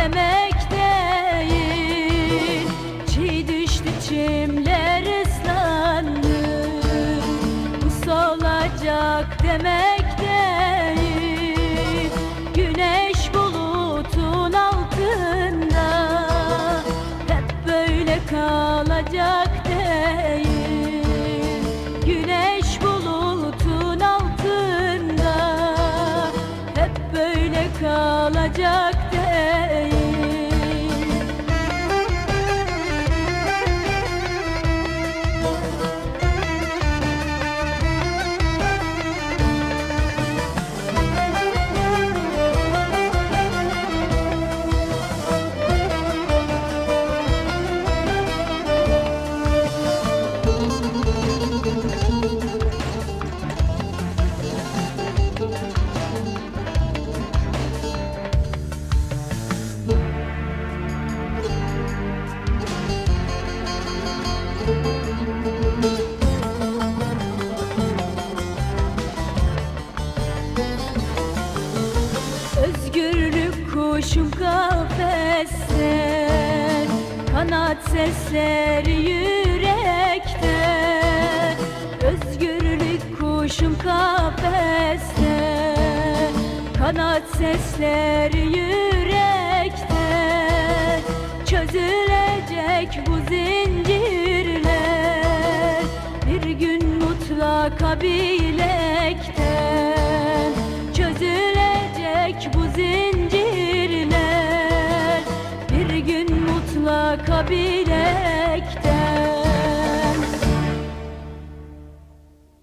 demek değil. Çiğ düştü çimler ıslandı, bu solacak demek değil. Güneş bulutun altında hep böyle kalacak değil. Güneş bulutun altında hep böyle kalacak değil. Özgürlük kuşum kafeste, kanat sesleri yürekte. Özgürlük kuşum kafeste, kanat sesleri yürekte. Çözülecek bu zincirler bir gün mutlaka bilekten. Çözülecek bu zincirler bir gün mutlaka bilekten.